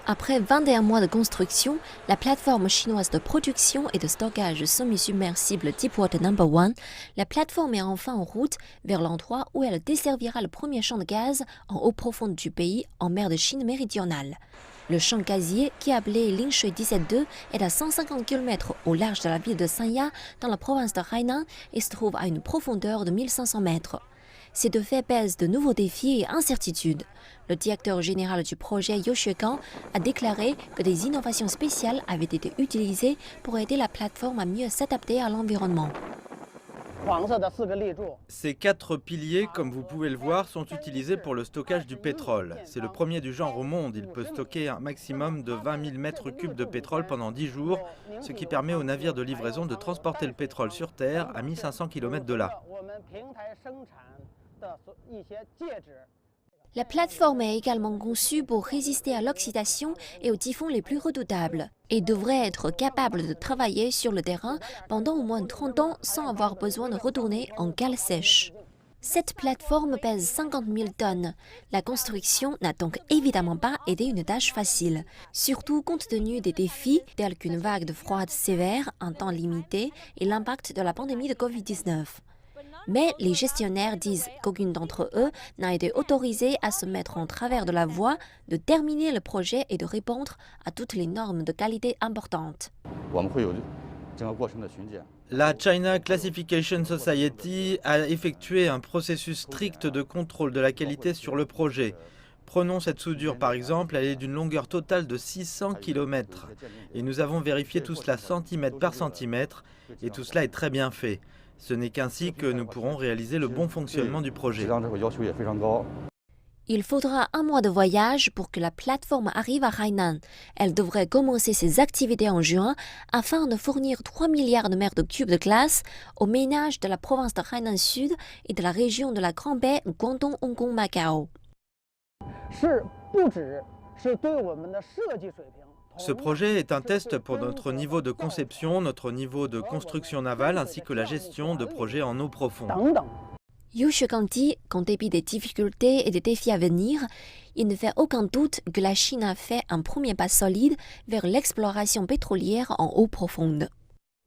Après 21 mois de construction, la plateforme chinoise de production et de stockage semi-submersible Deepwater No.1, la plateforme est enfin en route vers l'endroit où elle desservira le premier champ de gaz en eau profonde du pays, en mer de Chine méridionale. Le champ gazier, qui est appelé Lingshui 17-2, est à 150 km au large de la ville de Sanya, dans la province de Hainan, et se trouve à une profondeur de 1500 mètres. Ces deux faits pèsent de nouveaux défis et incertitudes. Le directeur général du projet Yu Xuegang a déclaré que des innovations spéciales avaient été utilisées pour aider la plateforme à mieux s'adapter à l'environnement. Ces 4 piliers, comme vous pouvez le voir, sont utilisés pour le stockage du pétrole. C'est le premier du genre au monde. Il peut stocker un maximum de 20 000 mètres cubes de pétrole pendant 10 jours, ce qui permet aux navires de livraison de transporter le pétrole sur Terre à 1500 km de là. La plateforme est également conçue pour résister à l'oxydation et aux typhons les plus redoutables et devrait être capable de travailler sur le terrain pendant au moins 30 ans sans avoir besoin de retourner en cale sèche. Cette plateforme pèse 50 000 tonnes. La construction n'a donc évidemment pas été une tâche facile, surtout compte tenu des défis tels qu'une vague de froid sévère, un temps limité et l'impact de la pandémie de Covid-19. Mais les gestionnaires disent qu'aucune d'entre eux n'a été autorisée à se mettre en travers de la voie de terminer le projet et de répondre à toutes les normes de qualité importantes. La China Classification Society a effectué un processus strict de contrôle de la qualité sur le projet. Prenons cette soudure par exemple, elle est d'une longueur totale de 600 km. Et nous avons vérifié tout cela centimètre par centimètre, et tout cela est très bien fait. Ce n'est qu'ainsi que nous pourrons réaliser le bon fonctionnement du projet. Il faudra un mois de voyage pour que la plateforme arrive à Hainan. Elle devrait commencer ses activités en juin afin de fournir 3 milliards de mètres cubes de glace aux ménages de la province de Hainan Sud et de la région de la Grande Baie Guangdong, Hong Kong, Macao. Ce projet est un test pour notre niveau de conception, notre niveau de construction navale ainsi que la gestion de projets en eau profonde. Yu Xuegang dit qu'en dépit des difficultés et des défis à venir, il ne fait aucun doute que la Chine a fait un premier pas solide vers l'exploration pétrolière en eau profonde.